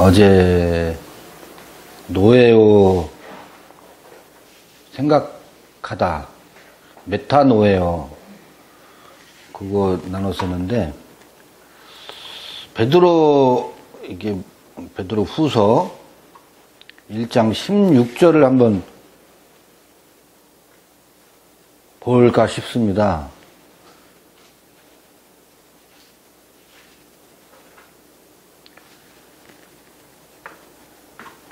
어제 노예요 생각하다 메타노예요 그거 나눴었는데 베드로 후서 1장 16절을 한번 볼까 싶습니다.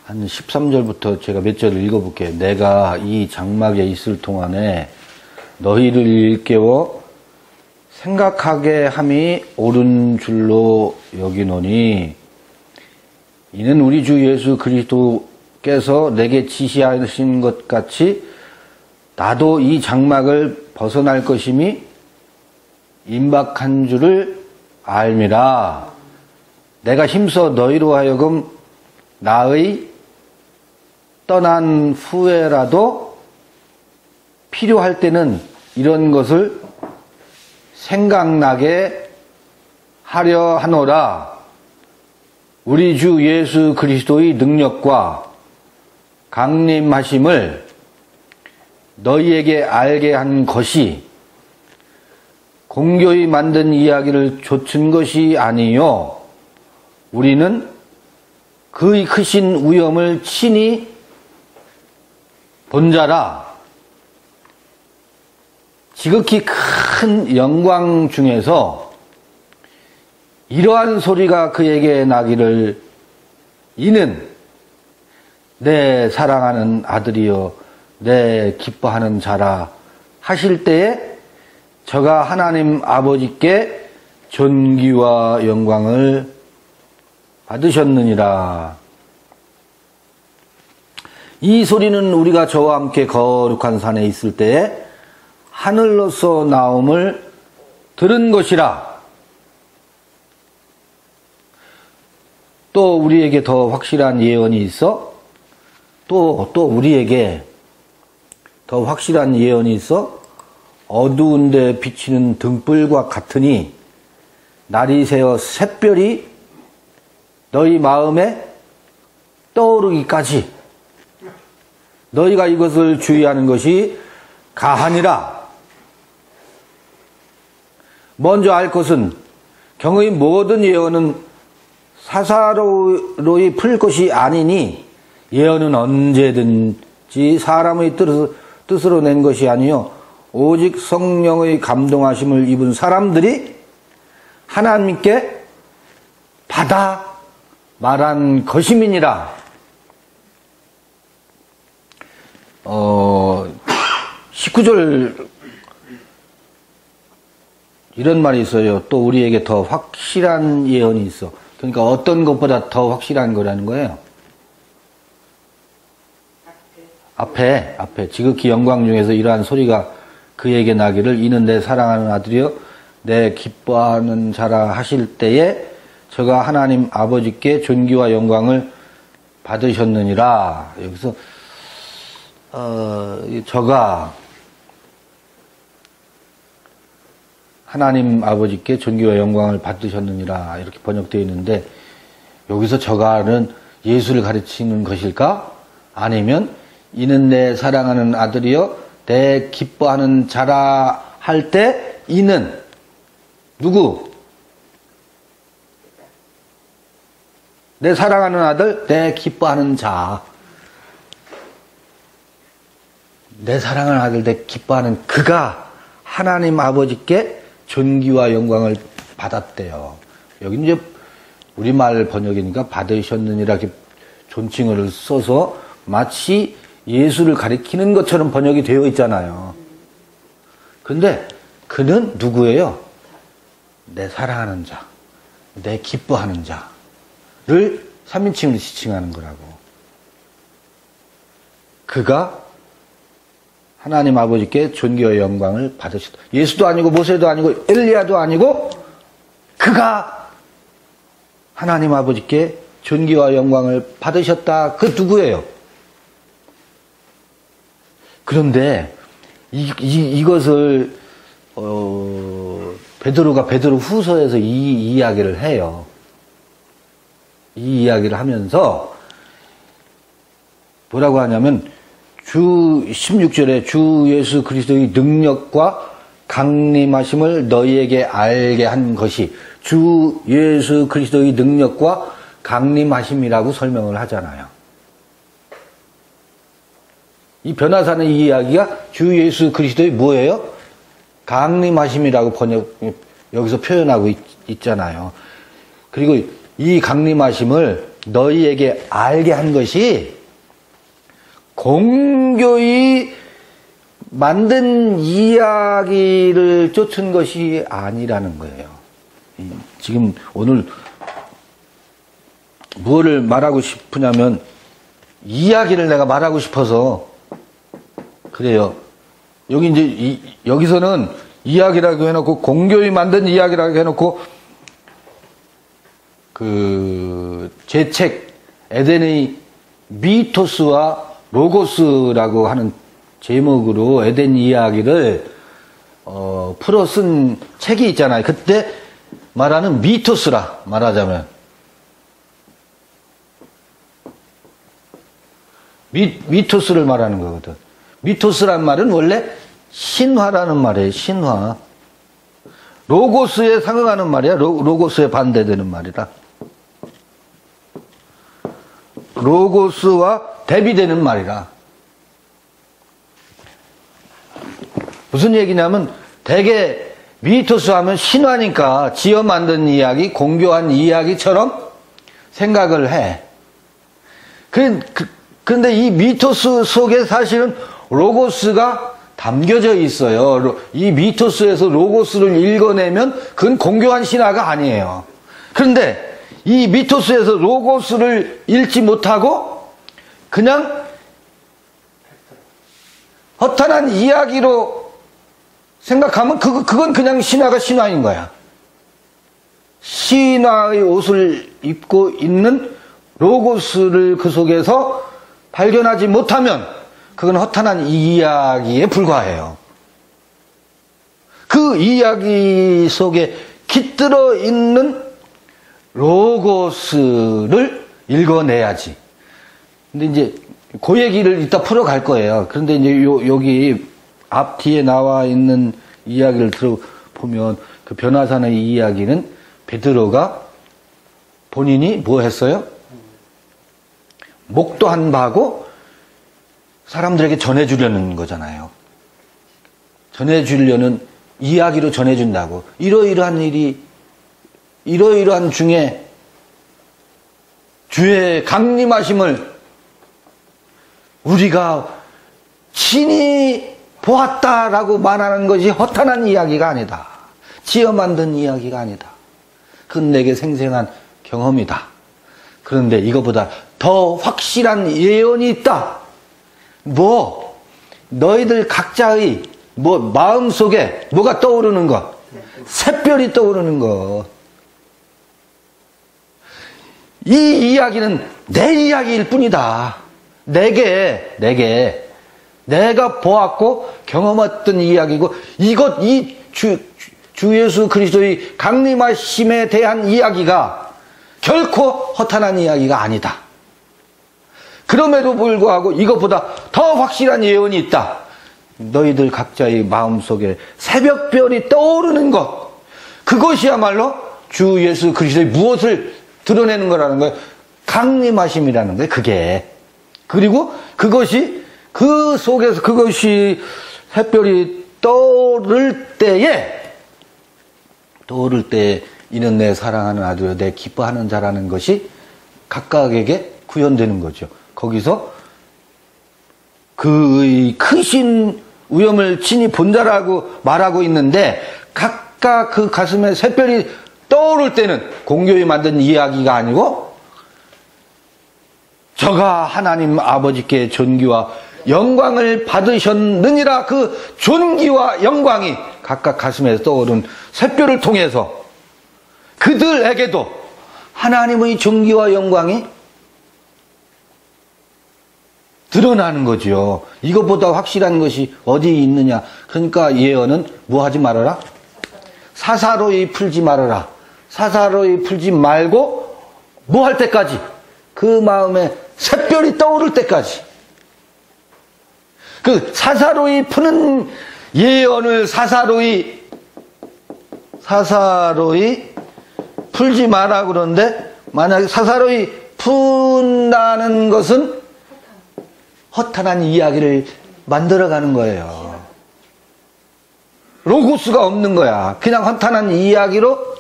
한 13절부터 제가 몇 절을 읽어볼게요. 내가 이 장막에 있을 동안에 너희를 일깨워 생각하게 함이 옳은 줄로 여기노니 이는 우리 주 예수 그리스도께서 내게 지시하신 것 같이 나도 이 장막을 벗어날 것임이 임박한 줄을 알미라. 내가 힘써 너희로 하여금 나의 떠난 후에라도 필요할 때는 이런 것을 생각나게 하려 하노라. 우리 주 예수 그리스도의 능력과 강림하심을 너희에게 알게 한 것이 공교히 만든 이야기를 좇은 것이 아니요 우리는 그의 크신 위엄을 친히 본 자라. 지극히 큰 영광 중에서 이러한 소리가 그에게 나기를 이는 내 사랑하는 아들이여 내 기뻐하는 자라 하실 때에 저가 하나님 아버지께 존귀와 영광을 받으셨느니라. 이 소리는 우리가 저와 함께 거룩한 산에 있을 때에 하늘로서 나옴을 들은 것이라. 또 우리에게 더 확실한 예언이 있어? 또 우리에게 더 확실한 예언이 있어? 어두운데 비치는 등불과 같으니 날이 새어 샛별이 너희 마음에 떠오르기까지 너희가 이것을 주의하는 것이 가하니라. 먼저 알 것은 경의 모든 예언은 사사로이 풀 것이 아니니 예언은 언제든지 사람의 뜻으로 낸 것이 아니요 오직 성령의 감동하심을 입은 사람들이 하나님께 받아 말한 것임이니라. 19절 이런 말이 있어요. 또 우리에게 더 확실한 예언이 있어. 그러니까 어떤 것보다 더 확실한 거라는 거예요. 앞에 지극히 영광 중에서 이러한 소리가 그에게 나기를 이는 내 사랑하는 아들이여 내 기뻐하는 자라 하실 때에 저가 하나님 아버지께 존귀와 영광을 받으셨느니라. 여기서 저가 하나님 아버지께 존귀와 영광을 받으셨느니라 이렇게 번역되어 있는데 여기서 저가는 예수를 가르치는 것일까? 아니면 이는 내 사랑하는 아들이여 내 기뻐하는 자라 할 때 이는 누구? 내 사랑하는 아들, 내 기뻐하는 자. 내 사랑하는 아들, 내 기뻐하는 그가 하나님 아버지께 존귀와 영광을 받았대요. 여기 이제 우리말 번역이니까 받으셨느니라 이렇게 존칭어를 써서 마치 예수를 가리키는 것처럼 번역이 되어 있잖아요. 근데 그는 누구예요? 내 사랑하는 자, 내 기뻐하는 자를 3인칭으로 지칭하는 거라고. 그가 하나님 아버지께 존귀와 영광을 받으셨다. 예수도 아니고 모세도 아니고 엘리야도 아니고 그가 하나님 아버지께 존귀와 영광을 받으셨다. 그 누구예요? 그런데 이것을 베드로가 베드로 후서에서 이 이야기를 해요. 이 이야기를 하면서 뭐라고 하냐면 16절에 주 예수 그리스도의 능력과 강림하심을 너희에게 알게 한 것이 주 예수 그리스도의 능력과 강림하심이라고 설명을 하잖아요. 이 변화사는 이 이야기가 주 예수 그리스도의 뭐예요? 강림하심이라고 여기서 표현하고 있잖아요. 그리고 이 강림하심을 너희에게 알게 한 것이 공교히 만든 이야기를 쫓은 것이 아니라는 거예요. 지금 오늘 무엇을 말하고 싶으냐면 이야기를 내가 말하고 싶어서 그래요. 여기 이제 여기서는 이야기라고 해놓고 공교히 만든 이야기라고 해놓고 제 책 에덴의 미토스와 로고스라고 하는 제목으로 에덴 이야기를 풀어 쓴 책이 있잖아요. 그때 말하는 미토스라 말하자면 미토스를 말하는 거거든. 미토스란 말은 원래 신화라는 말이에요. 신화. 로고스에 상응하는 말이야. 로고스에 반대되는 말이라. 로고스와 대비되는 말이라. 무슨 얘기냐면 대개 미토스 하면 신화니까 지어 만든 이야기, 공교한 이야기처럼 생각을 해. 그런데 이 미토스 속에 사실은 로고스가 담겨져 있어요. 이 미토스에서 로고스를 읽어내면 그건 공교한 신화가 아니에요. 그런데 이 미토스에서 로고스를 읽지 못하고 그냥 허탄한 이야기로 생각하면 그건 그냥 신화가 신화인 거야. 신화의 옷을 입고 있는 로고스를 그 속에서 발견하지 못하면 그건 허탄한 이야기에 불과해요. 그 이야기 속에 깃들어 있는 로고스를 읽어내야지. 근데 이제 그 얘기를 이따 풀어갈 거예요. 그런데 이제 여기 앞 뒤에 나와 있는 이야기를 들어보면 그 변화사의 이야기는 베드로가 본인이 뭐 했어요? 목도한 바고 사람들에게 전해주려는 거잖아요. 전해주려는 이야기로 전해준다고. 이러이러한 일이 이러이러한 중에 주의 강림하심을 우리가 친히 보았다라고 말하는 것이 허탄한 이야기가 아니다. 지어 만든 이야기가 아니다. 그건 내게 생생한 경험이다. 그런데 이거보다 더 확실한 예언이 있다. 너희들 각자의 마음속에 뭐가 떠오르는 것? 샛별이 떠오르는 것. 이 이야기는 내 이야기일 뿐이다. 내가 보았고 경험했던 이야기고 주 예수 그리스도의 강림하심에 대한 이야기가 결코 허탄한 이야기가 아니다. 그럼에도 불구하고 이것보다 더 확실한 예언이 있다. 너희들 각자의 마음속에 새벽별이 떠오르는 것. 그것이야말로 주 예수 그리스도의 무엇을 드러내는 거라는 거예요. 강림하심이라는 거예요. 그게. 그리고 그것이 그 속에서 그것이 새별이 떠오를 때에 이는 내 사랑하는 아들여 내 기뻐하는 자라는 것이 각각에게 구현되는 거죠. 거기서 그의 크신 위엄을 친히 본 자라고 말하고 있는데 각각 그 가슴에 새별이 떠오를 때는 공교히 만든 이야기가 아니고 저가 하나님 아버지께 존귀와 영광을 받으셨느니라. 그 존귀와 영광이 각각 가슴에 떠오른 샛별을 통해서 그들에게도 하나님의 존귀와 영광이 드러나는 거죠. 이것보다 확실한 것이 어디 있느냐. 그러니까 예언은 뭐 하지 말아라? 사사로이 풀지 말아라. 사사로이 풀지 말고 뭐 할 때까지? 그 마음에 샛별이 떠오를 때까지. 그 사사로이 푸는 예언을 사사로이 풀지 마라 그러는데, 만약에 사사로이 푼다는 것은 허탄한 이야기를 만들어가는 거예요. 로고스가 없는 거야. 그냥 허탄한 이야기로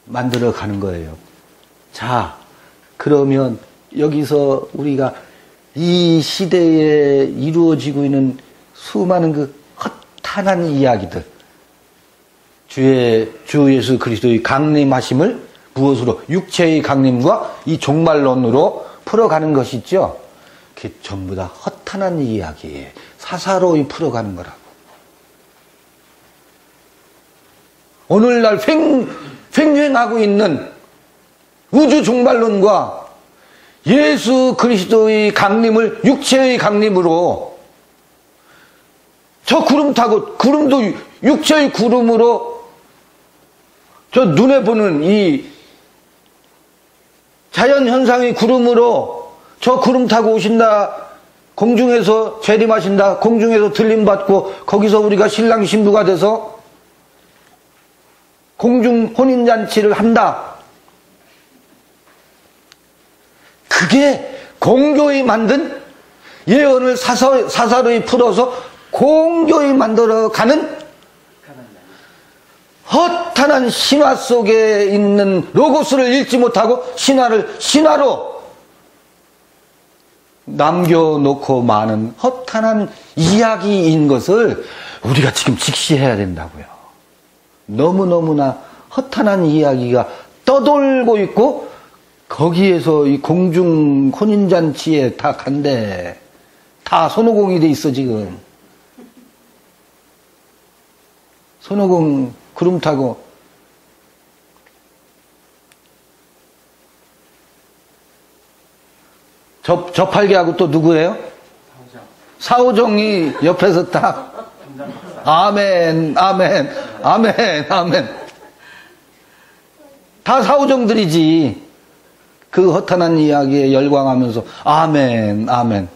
만들어가는 거예요. 자, 그러면 여기서 우리가 이 시대에 이루어지고 있는 수많은 그 허탄한 이야기들, 주 예수 그리스도의 강림하심을 무엇으로? 육체의 강림과 이 종말론으로 풀어가는 것이죠. 그게 전부 다 허탄한 이야기예요. 사사로이 풀어가는 거라고. 오늘날 횡행하고 있는 우주 종말론과 예수 그리스도의 강림을 육체의 강림으로, 저 구름 타고, 구름도 육체의 구름으로, 저 눈에 보는 이 자연현상의 구름으로 저 구름 타고 오신다, 공중에서 재림하신다, 공중에서 들림받고 거기서 우리가 신랑 신부가 돼서 공중 혼인잔치를 한다. 그게 공교히 만든 예언을 사사로이 풀어서 공교히 만들어가는 허탄한 신화 속에 있는 로고스를 읽지 못하고 신화를 신화로 남겨놓고 많은 허탄한 이야기인 것을 우리가 지금 직시해야 된다고요. 너무너무나 허탄한 이야기가 떠돌고 있고, 거기에서 이 공중 혼인잔치에 다 간대. 다 손오공이 돼 있어 지금. 손오공 구름 타고. 저팔계 하고 또 누구예요? 사오정이 옆에서 딱 아멘 아멘 아멘 아멘. 다 사오정들이지. 그 허탄한 이야기에 열광하면서 아멘 아멘.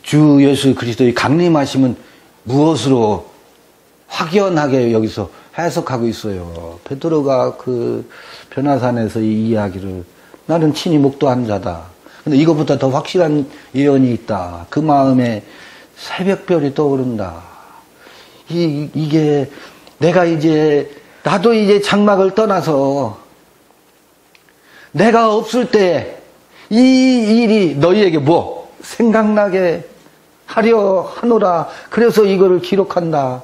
주 예수 그리스도의 강림하심은 무엇으로 확연하게 여기서 해석하고 있어요. 베드로가 그 변화산에서 이 이야기를, 나는 친히 목도한 자다. 근데 이것보다 더 확실한 예언이 있다. 그 마음에 새벽별이 떠오른다. 이게 내가 이제, 나도 이제 장막을 떠나서 내가 없을 때 이 일이 너희에게 뭐 생각나게 하려 하노라. 그래서 이거를 기록한다.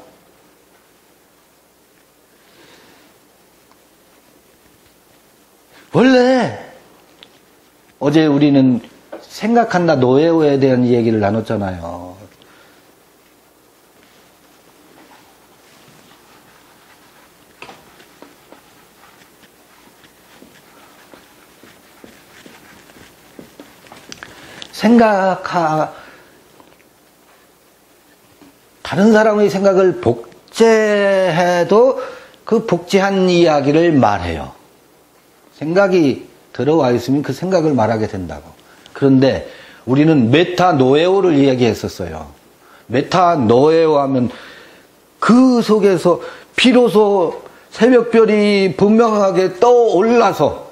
원래 어제 우리는 생각한다 노에오에 대한 얘기를 나눴잖아요. 다른 사람의 생각을 복제해도 그 복제한 이야기를 말해요. 생각이 들어와 있으면 그 생각을 말하게 된다고. 그런데 우리는 메타노에오를 이야기했었어요. 메타노에오 하면 그 속에서 비로소 새벽별이 분명하게 떠올라서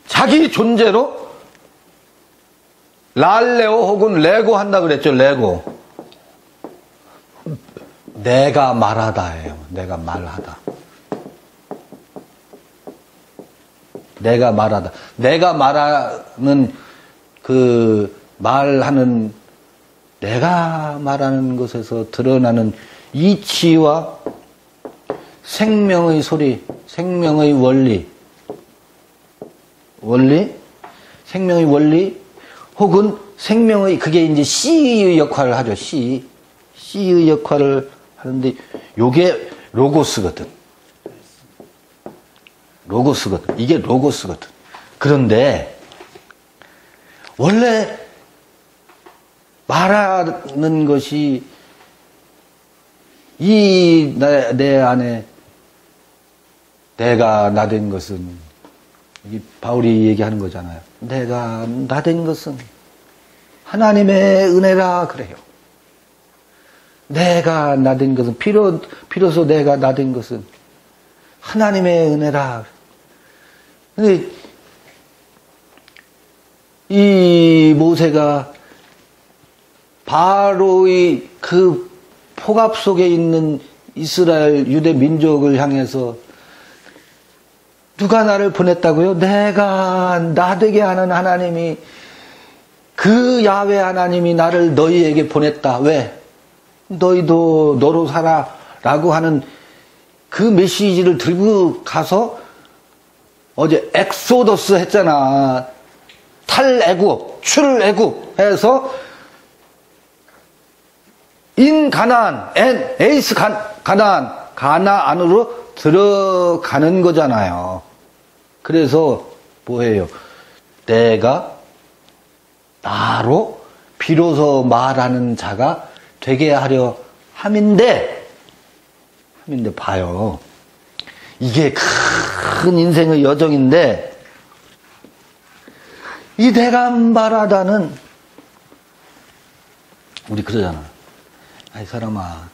자기 존재로 랄레오 혹은 레고 한다 그랬죠. 레고. 내가 말하다예요. 내가 말하다. 내가 말하다. 내가 말하는 내가 말하는 것에서 드러나는 이치와 생명의 소리, 생명의 생명의 원리, 혹은 생명의, 그게 이제 씨의 역할을 하죠. 씨의 역할을 하는데, 요게 로고스거든. 이게 로고스거든. 그런데 원래 말하는 것이 내 안에 내가 나된 것은, 이 바울이 얘기하는 거잖아요. 내가 나된 것은 하나님의 은혜라 그래요. 내가 나된 것은, 비로소 내가 나된 것은 하나님의 은혜라. 근데 이 모세가 바로의 그 폭압 속에 있는 이스라엘 유대 민족을 향해서 누가 나를 보냈다고요? 내가 나되게 하는 하나님이, 그 야훼 하나님이 나를 너희에게 보냈다. 왜? 너희도 너로 살아 라고 하는 그 메시지를 들고 가서 어제 엑소더스 했잖아. 탈애굽, 출애굽 해서 인 가나안, 에이스 가나안으로 들어가는 거잖아요. 그래서 뭐예요? 내가 나로 비로소 말하는 자가 되게 하려 함인데 봐요. 이게 큰 인생의 여정인데, 이 내가 말하다는, 우리 그러잖아. 아이 사람아,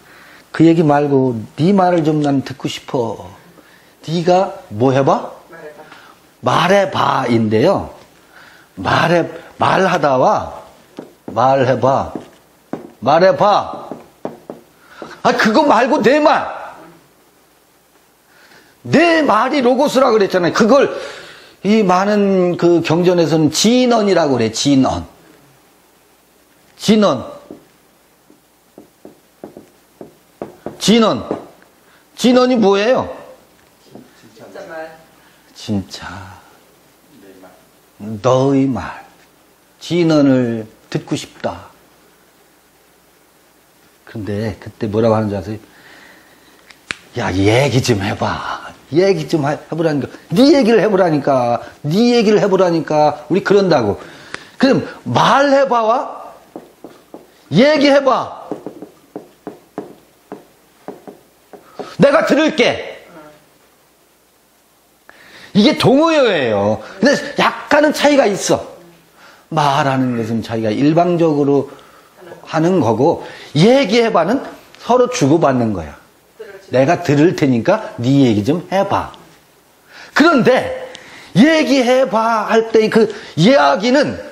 그 얘기 말고 네 말을 좀 난 듣고 싶어. 네가 뭐 해봐? 말해봐인데요. 말하다와 말해봐. 아, 그거 말고 내 말. 내 말이 로고스라 그랬잖아요. 그걸 이 많은 그 경전에서는 진언이라고 그래. 진언. 진언이 뭐예요? 진짜 말. 진짜. 너의 말. 진언을 듣고 싶다. 그런데 그때 뭐라고 하는지 아세요? 야, 얘기 좀 해봐. 얘기 좀 해보라니까. 네 얘기를 해보라니까. 우리 그런다고. 그럼 말해봐와 얘기해봐. 내가 들을게. 이게 동의어예요. 근데 약간은 차이가 있어. 말하는 것은 자기가 일방적으로 하는 거고, 얘기해봐는 서로 주고받는 거야. 내가 들을 테니까 네 얘기 좀 해봐. 그런데 얘기해봐 할 때 그 이야기는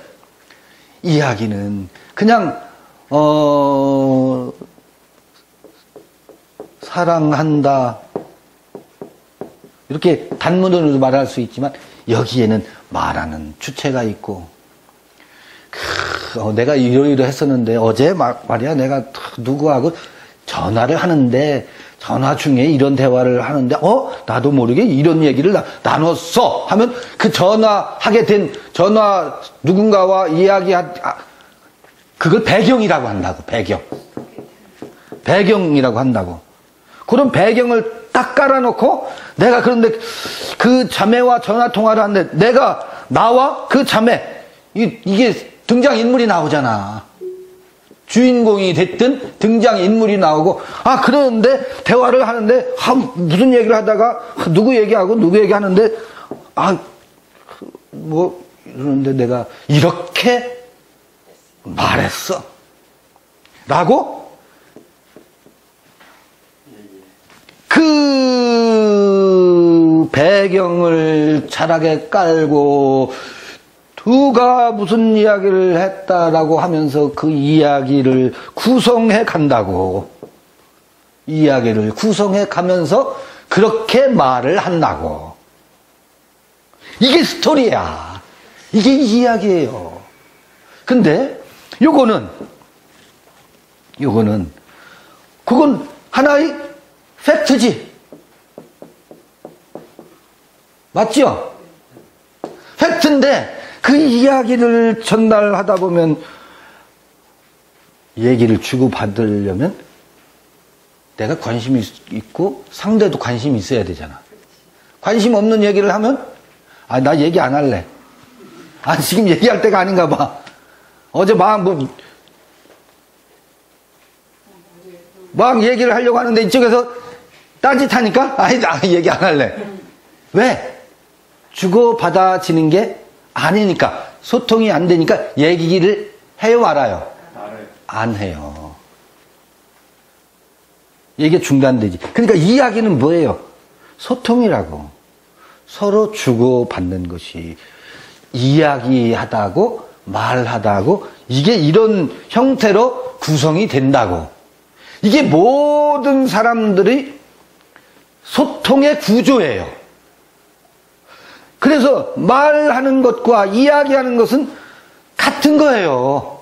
그냥 사랑한다 이렇게 단문으로 말할 수 있지만, 여기에는 말하는 주체가 있고, 내가 이러이러 했었는데 어제 말이야 내가 누구하고 전화를 하는데, 전화 중에 이런 대화를 하는데 나도 모르게 이런 얘기를 나눴어 하면, 그 전화하게 된 누군가와 그걸 배경이라고 한다고. 배경이라고 한다고. 그런 배경을 딱 깔아놓고, 내가 그런데 그 자매와 전화 통화를 하는데, 나와 그 자매, 이게 등장인물이 나오잖아. 주인공이 됐든 등장인물이 나오고, 그러는데 대화를 하는데, 무슨 얘기를 하다가 누구 얘기하고 누구 얘기하는데, 이러는데 내가 이렇게 말했어 라고 그 배경을 잘하게 깔고, 누가 무슨 이야기를 했다라고 하면서 그 이야기를 구성해 간다고. 이야기를 구성해 가면서 그렇게 말을 한다고. 이게 스토리야. 이게 이야기예요. 근데 그건 하나의 팩트지. 맞죠? 팩트인데 그 이야기를 전달하다 보면, 얘기를 주고받으려면 내가 관심이 있고 상대도 관심이 있어야 되잖아. 관심 없는 얘기를 하면, 나 얘기 안 할래. 지금 얘기할 때가 아닌가 봐. 어제 막 얘기를 하려고 하는데 이쪽에서 딴짓하니까 아니 나 얘기 안 할래. 왜? 주고받아지는 게 아니니까, 소통이 안 되니까 얘기를 해요 말아요? 안 해요. 이게 중단되지. 그러니까 이야기는 뭐예요? 소통이라고. 서로 주고받는 것이 이야기하다고 말하다고, 이게 이런 형태로 구성이 된다고. 이게 모든 사람들이 소통의 구조예요. 그래서 말하는 것과 이야기하는 것은 같은 거예요.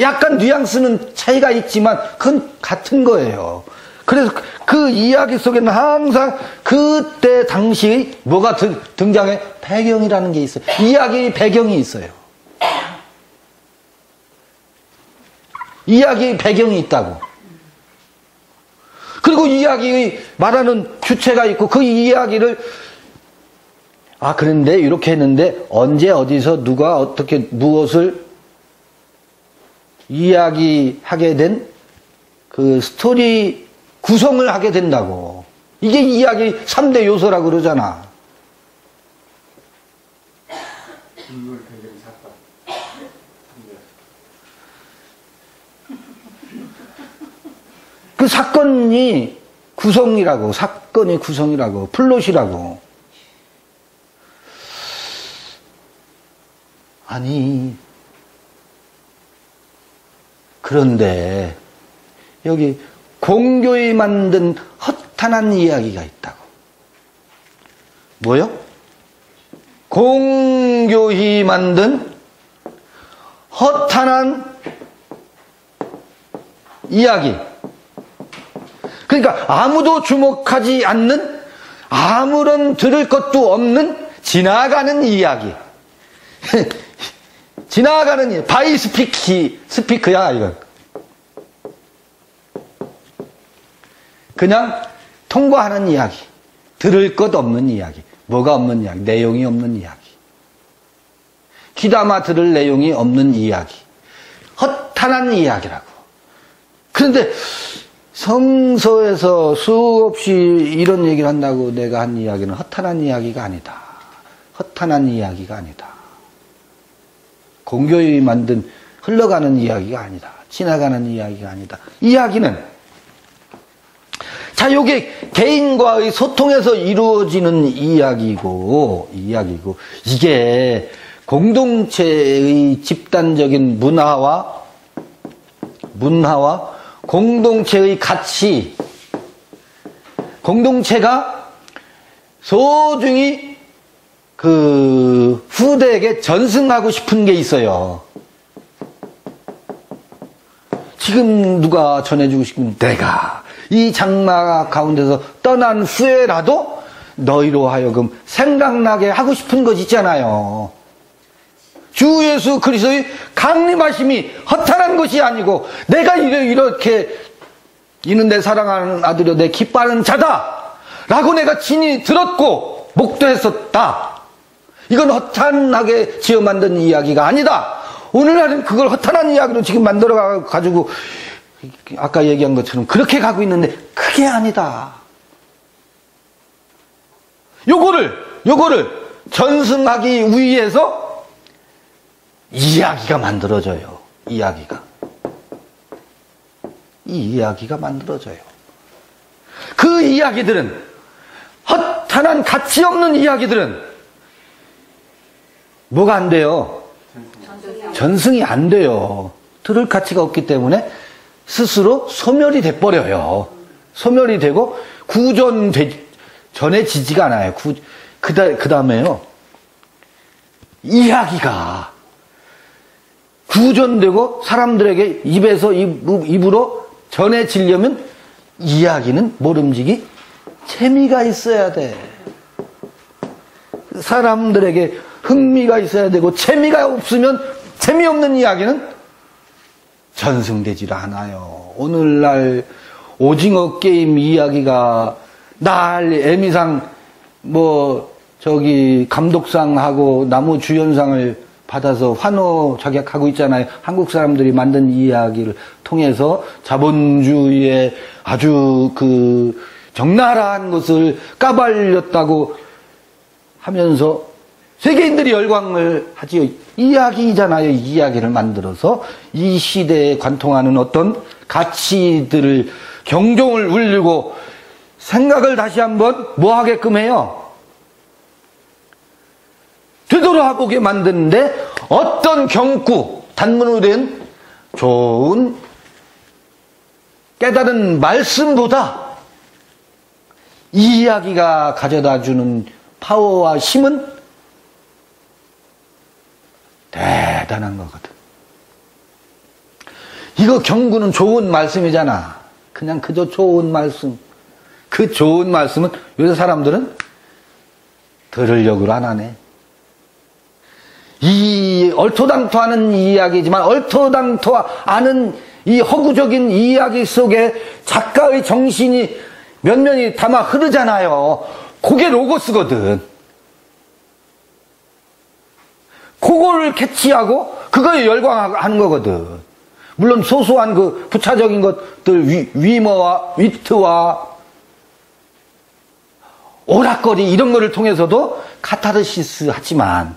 약간 뉘앙스는 차이가 있지만 그건 같은 거예요. 그래서 그 이야기 속에는 항상 그때 당시의 뭐가 등장해? 배경이라는 게 있어요. 이야기의 배경이 있어요. 이야기의 배경이 있다고. 그리고 이야기의 말하는 주체가 있고, 그 이야기를 그런데 이렇게 했는데 언제 어디서 누가 어떻게 무엇을 이야기하게 된 그 스토리 구성을 하게 된다고. 이게 이야기 3대 요소라고 그러잖아. 인물 배경 사건. 그 사건이 구성이라고, 플롯이라고. 아니, 그런데 여기 공교히 만든 허탄한 이야기가 있다고. 뭐요? 공교히 만든 허탄한 이야기. 그러니까 아무도 주목하지 않는, 아무런 들을 것도 없는 지나가는 이야기. 지나가는 바이 스피크야 이건. 그냥 통과하는 이야기. 들을 것 없는 이야기. 뭐가 없는 이야기? 내용이 없는 이야기. 귀담아 들을 내용이 없는 이야기. 허탄한 이야기라고. 그런데 성서에서 수없이 이런 얘기를 한다고 내가 한 이야기는 허탄한 이야기가 아니다. 허탄한 이야기가 아니다. 공교히 만든 흘러가는 이야기가 아니다. 지나가는 이야기가 아니다. 이야기는, 자, 요게 개인과의 소통에서 이루어지는 이야기고, 이게 공동체의 집단적인 문화와 공동체의 가치, 공동체가 소중히 그 후대에게 전승하고 싶은 게 있어요. 지금 누가 전해주고 싶으면 내가 이 장막 가운데서 떠난 후에라도 너희로 하여금 생각나게 하고 싶은 것 있잖아요. 주 예수 그리스도의 강림하심이 허탄한 것이 아니고, 내가 이렇게 이는 내 사랑하는 아들이여 내 기뻐하는 자다 라고 내가 친히 들었고 목도했었다. 이건 허탄하게 지어 만든 이야기가 아니다. 오늘날은 그걸 허탄한 이야기로 지금 만들어 가지고 아까 얘기한 것처럼 그렇게 가고 있는데 그게 아니다. 요거를 전승하기 위해서 이야기가 만들어져요. 이 이야기가 만들어져요. 그 이야기들은, 허탄한 가치 없는 이야기들은 뭐가 안 돼요? 전승이 안 돼요. 들을 가치가 없기 때문에 스스로 소멸이 돼버려요. 소멸이 되고 전해지지가 않아요. 그 다음에요, 이야기가 구전되고 사람들에게 입에서 입으로 전해지려면 이야기는 모름지기 재미가 있어야 돼. 사람들에게 흥미가 있어야 되고, 재미가 없으면, 재미없는 이야기는 전승되질 않아요. 오늘날 오징어 게임 이야기가 에미상 감독상하고 나무 주연상을 받아서 환호 자격하고 있잖아요. 한국 사람들이 만든 이야기를 통해서 자본주의의 아주 그 적나라한 것을 까발렸다고 하면서 세계인들이 열광을 하지요. 이야기잖아요. 이야기를 만들어서 이 시대에 관통하는 어떤 가치들을 경종을 울리고 생각을 다시 한번 뭐 하게끔 해요? 되돌아보게 만드는데 어떤 경구, 단문으로 된 좋은 깨달은 말씀보다 이 이야기가 가져다주는 파워와 힘은 대단한 거거든. 이거 경구는 좋은 말씀이잖아. 그냥 그저 좋은 말씀. 그 좋은 말씀은 요새 사람들은 들으려고 안 하네. 이 얼토당토하는 이야기지만 얼토당토 않은 이 허구적인 이야기 속에 작가의 정신이 면면이 담아 흐르잖아요. 그게 로고스거든. 그거를 캐치하고 그거에 열광하는 거거든. 물론 소소한 그 부차적인 것들, 위머와 위트와 오락거리 이런 거를 통해서도 카타르시스 하지만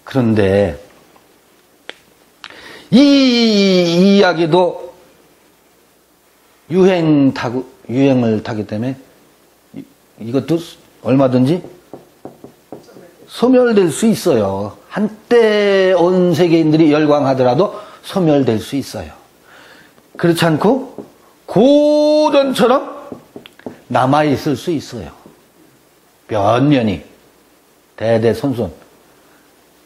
그런데 이 이야기도 유행을 타기 때문에 이것도 얼마든지 소멸될 수 있어요. 한때 온 세계인들이 열광하더라도 소멸될 수 있어요. 그렇지 않고 고전처럼 남아있을 수 있어요. 면면이 대대손손.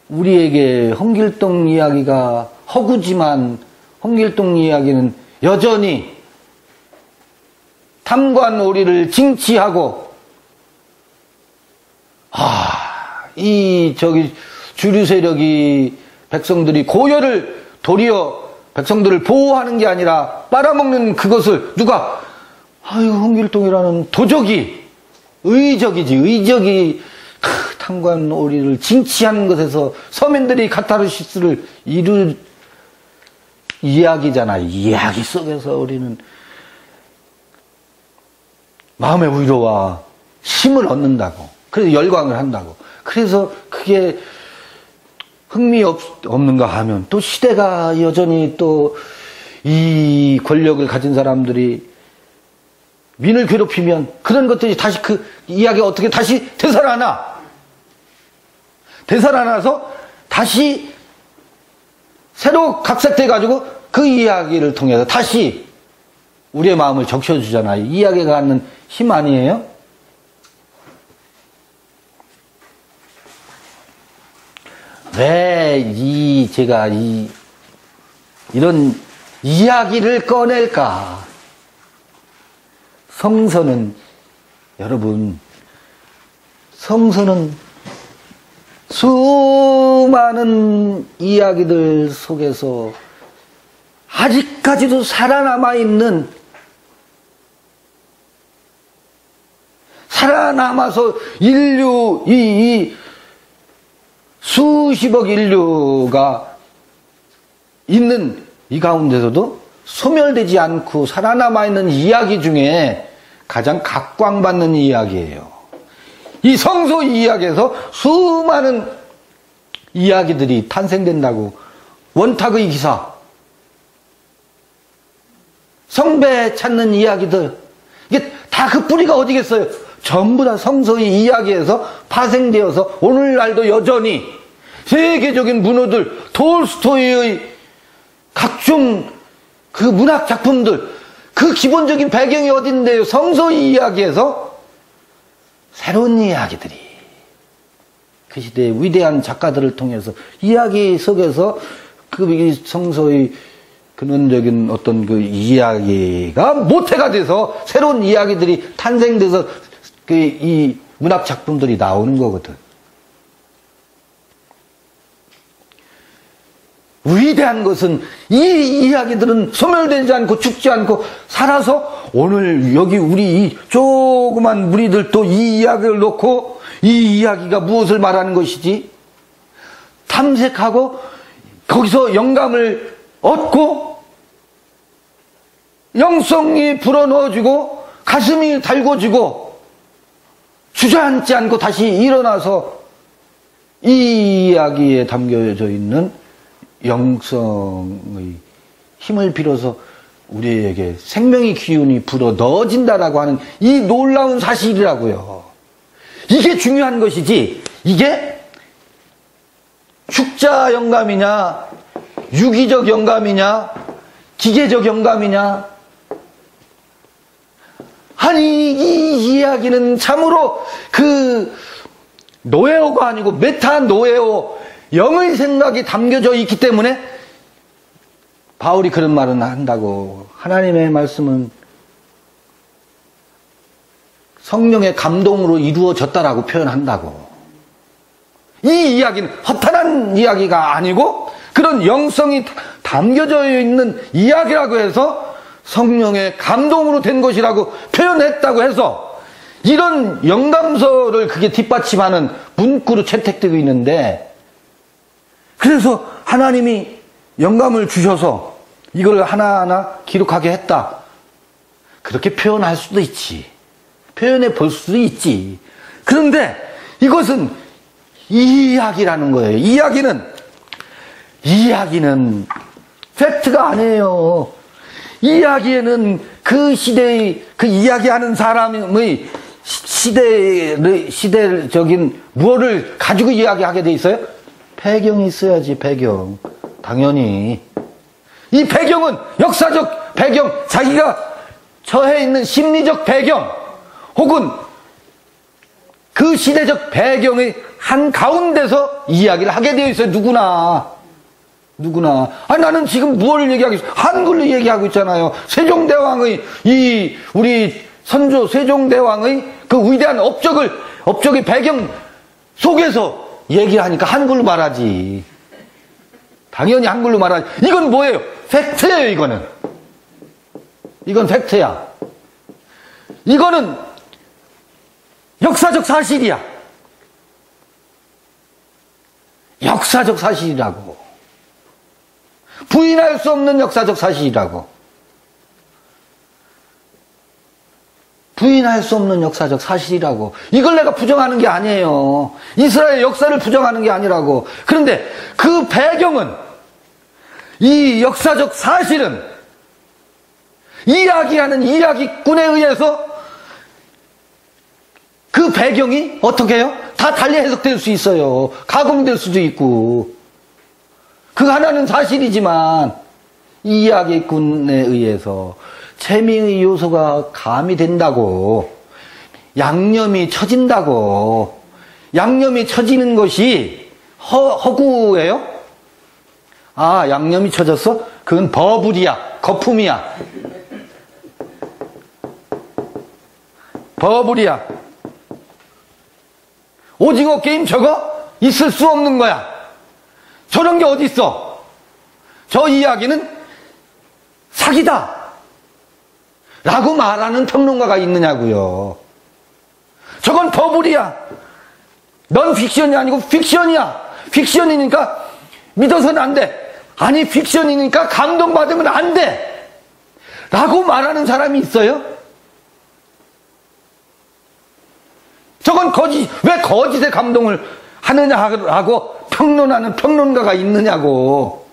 우리에게 홍길동 이야기가 허구지만 홍길동 이야기는 여전히 탐관오리를 징치하고 주류 세력이 백성들이 고열을 도리어 백성들을 보호하는 게 아니라 빨아먹는 그것을 누가 홍길동이라는 도적이 의적이 탐관오리를 징치하는 것에서 서민들이 카타르시스를 이룰 이야기잖아요. 이야기 속에서 우리는 마음의 위로와 힘을 얻는다고. 그래서 열광을 한다고. 그래서 그게 흥미없는가 하면 또 시대가 여전히 또 이 권력을 가진 사람들이 민을 괴롭히면 그런 것들이 다시 그 이야기가 어떻게 다시 되살아나서 다시 새로 각색돼가지고 그 이야기를 통해서 다시 우리의 마음을 적셔주잖아요. 이야기가 갖는 힘 아니에요? 왜 제가 이런 이야기를 꺼낼까? 여러분, 성서는 수많은 이야기들 속에서 아직까지도 살아남아서 인류, 이 수십억 인류가 있는 이 가운데서도 소멸되지 않고 살아남아 있는 이야기 중에 가장 각광받는 이야기예요. 이 성서 이야기에서 수많은 이야기들이 탄생된다고. 원탁의 기사, 성배 찾는 이야기들, 이게 다 그 뿌리가 어디겠어요? 전부 다 성서의 이야기에서 파생되어서 오늘날도 여전히 세계적인 문호들, 톨스토이의 각종 그 문학 작품들, 그 기본적인 배경이 어딘데요? 성서의 이야기에서 새로운 이야기들이 그 시대의 위대한 작가들을 통해서 이야기 속에서 그 성서의 근원적인 어떤 그 이야기가 모태가 돼서 새로운 이야기들이 탄생돼서 그 이 문학 작품들이 나오는 거거든. 위대한 것은 이 이야기들은 소멸되지 않고 죽지 않고 살아서 오늘 여기 우리 이 조그만 무리들도 이 이야기를 놓고 이 이야기가 무엇을 말하는 것이지? 탐색하고 거기서 영감을 얻고 영성이 불어넣어주고 가슴이 달궈지고 주저앉지 않고 다시 일어나서 이 이야기에 담겨져 있는 영성의 힘을 빌어서 우리에게 생명의 기운이 불어 넣어진다라고 하는 이 놀라운 사실이라고요. 이게 중요한 것이지, 이게 축자 영감이냐, 유기적 영감이냐, 기계적 영감이냐. 아니, 이 이야기는 참으로 그 노에오가 아니고 메타 노에오, 영의 생각이 담겨져 있기 때문에 바울이 그런 말은 한다고. 하나님의 말씀은 성령의 감동으로 이루어졌다라고 표현한다고. 이 이야기는 허탄한 이야기가 아니고 그런 영성이 담겨져 있는 이야기라고 해서 성령의 감동으로 된 것이라고 표현했다고 해서 이런 영감서를 그게 뒷받침하는 문구로 채택되고 있는데, 그래서 하나님이 영감을 주셔서 이걸 하나하나 기록하게 했다. 그렇게 표현할 수도 있지. 표현해 볼 수도 있지. 그런데 이것은 이야기라는 거예요. 이야기는 팩트가 아니에요. 이야기에는 그 시대의, 그 이야기하는 사람의 시대적인 무엇을 가지고 이야기하게 돼 있어요? 배경이 있어야지, 배경. 당연히. 이 배경은 역사적 배경, 자기가 처해 있는 심리적 배경, 혹은 그 시대적 배경의 한 가운데서 이야기를 하게 되어 있어요. 누구나. 아니, 나는 지금 무엇을 얘기하고 있어요? 한글로 얘기하고 있잖아요. 세종대왕의, 우리 선조 세종대왕의 그 위대한 업적의 배경 속에서 얘기하니까 한글로 말하지. 당연히 한글로 말하지. 이건 뭐예요? 팩트예요, 이거는. 이건 팩트야. 이거는 역사적 사실이야. 역사적 사실이라고. 부인할 수 없는 역사적 사실이라고. 부인할 수 없는 역사적 사실이라고. 이걸 내가 부정하는 게 아니에요. 이스라엘 역사를 부정하는 게 아니라고. 그런데 그 배경은, 이 역사적 사실은 이야기하는 이야기꾼에 의해서 그 배경이 어떻게 해요? 다 달리 해석될 수 있어요. 가공될 수도 있고. 그 하나는 사실이지만 이 이야기꾼에 의해서 재미의 요소가 가미된다고, 양념이 쳐진다고. 양념이 쳐지는 것이 허구예요? 아, 양념이 쳐졌어? 그건 버블이야, 거품이야. 버블이야. 오징어 게임 저거 있을 수 없는 거야. 저런 게 어디 있어? 저 이야기는 사기다 라고 말하는 평론가가 있느냐고요. 저건 버블이야. 넌 픽션이 아니고 픽션이야. 픽션이니까 믿어서는 안 돼. 아니, 픽션이니까 감동받으면 안 돼 라고 말하는 사람이 있어요? 저건 왜 거짓에 감동을 하느냐고 평론하는 평론가가 있느냐고.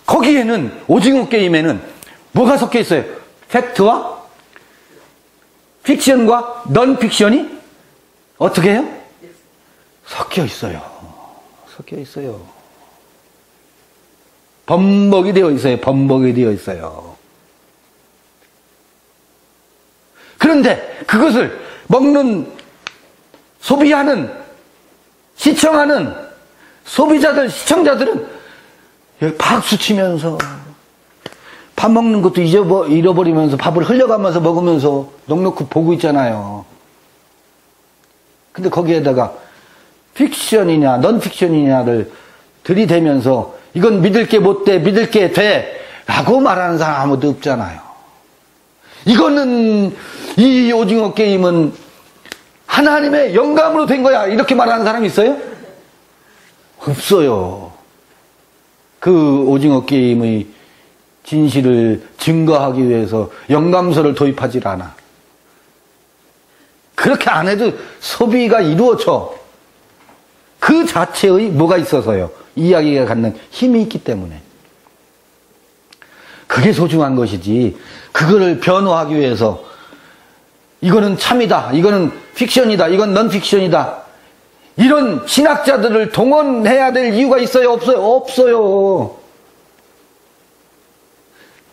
거기에는, 오징어 게임에는 뭐가 섞여 있어요? 팩트와 픽션과 넌 픽션이 어떻게 해요? 섞여 있어요. 범벅이 되어 있어요. 그런데 그것을 먹는, 소비하는, 시청하는 소비자들, 시청자들은 박수 치면서 밥 먹는 것도 잃어버리면서 밥을 흘려가면서 먹으면서 넉넉히 보고 있잖아요. 근데 거기에다가 픽션이냐 넌 픽션이냐를 들이대면서 이건 믿을 게 못 돼, 믿을 게 돼 라고 말하는 사람 아무도 없잖아요. 이거는 이 오징어 게임은 하나님의 영감으로 된 거야 이렇게 말하는 사람이 있어요? 없어요. 그 오징어 게임의 진실을 증거하기 위해서 영감서를 도입하지 않아. 그렇게 안 해도 소비가 이루어져. 그 자체의 뭐가 있어서요. 이야기가 갖는 힘이 있기 때문에. 그게 소중한 것이지. 그거를 변호하기 위해서 이거는 참이다. 이거는 픽션이다. 이건 넌픽션이다. 이런 신학자들을 동원해야 될 이유가 있어요? 없어요? 없어요.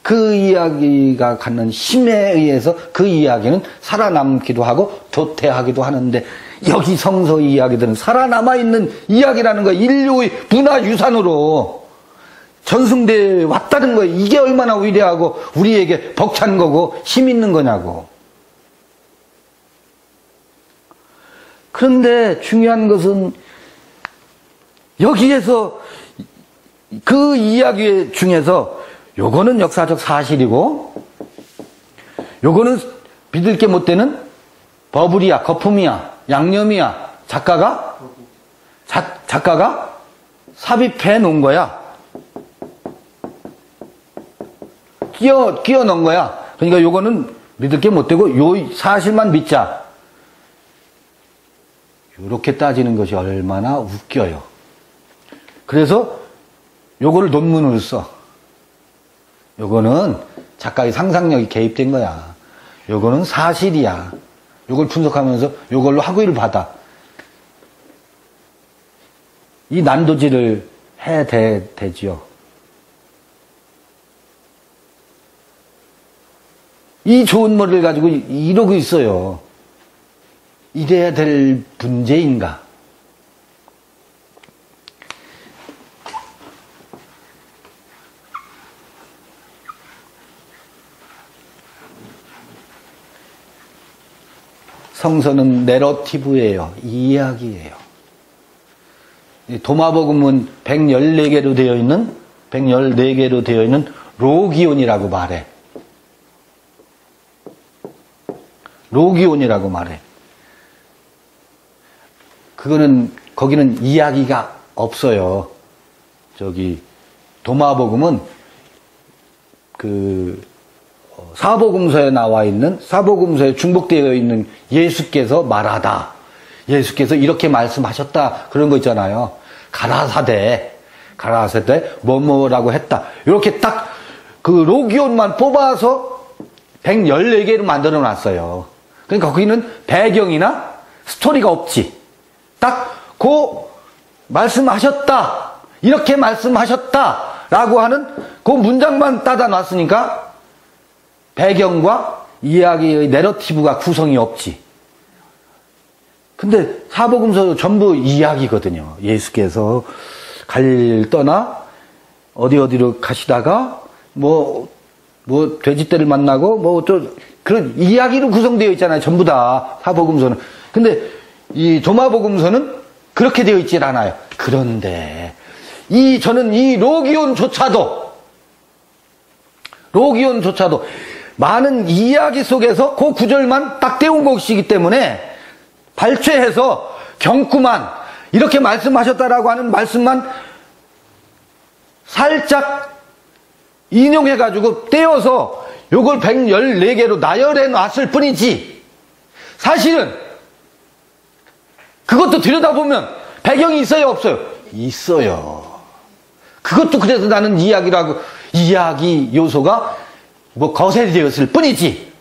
그 이야기가 갖는 힘에 의해서 그 이야기는 살아남기도 하고 도태하기도 하는데 여기 성서 이야기들은 살아남아있는 이야기라는 거예요. 인류의 문화유산으로 전승대에 왔다는 거예요. 이게 얼마나 위대하고 우리에게 벅찬 거고 힘 있는 거냐고. 그런데 중요한 것은 여기에서 그 이야기 중에서 요거는 역사적 사실이고 요거는 믿을 게 못 되는 버블이야, 거품이야, 양념이야. 작가가 삽입해 놓은 거야. 끼워 넣은 거야. 그러니까 요거는 믿을 게 못 되고 요 사실만 믿자. 요렇게 따지는 것이 얼마나 웃겨요. 그래서 요거를 논문으로 써. 요거는 작가의 상상력이 개입된 거야. 요거는 사실이야. 요걸 분석하면서 요걸로 학위를 받아. 이 난도질을 해야 되지요. 이 좋은 머리를 가지고 이러고 있어요. 이래야 될 문제인가? 성서는 내러티브예요. 이야기예요. 도마복음은 114개로 되어 있는 로기온이라고 말해. 로기온이라고 말해. 거기는 이야기가 없어요. 도마복음은 사복음서에 나와 있는, 사복음서에 중복되어 있는 예수께서 말하다. 예수께서 이렇게 말씀하셨다. 그런 거 있잖아요. 가라사대, 뭐뭐라고 했다. 이렇게 딱 그 로기온만 뽑아서 114개를 만들어 놨어요. 그러니까 거기는 배경이나 스토리가 없지. 딱 말씀하셨다. 이렇게 말씀하셨다. 라고 하는 그 문장만 따다 놨으니까 배경과 이야기의 내러티브가 구성이 없지. 근데 사복음서 전부 이야기거든요. 예수께서 갈릴리를 떠나 어디로 가시다가 돼지떼를 만나고 그런 이야기로 구성되어 있잖아요. 전부 다 사복음서는. 근데 이 도마복음서는 그렇게 되어 있질 않아요. 그런데 저는 이 로기온조차도 많은 이야기 속에서 그 구절만 딱 떼운 것이기 때문에 발췌해서 경구만 이렇게 말씀하셨다라고 하는 말씀만 살짝 인용해가지고 떼어서 요걸 114개로 나열해 놨을 뿐이지 사실은 그것도 들여다보면 배경이 있어요 없어요? 있어요. 그것도 그래서 나는 이야기 요소가 거세이 되었을 뿐이지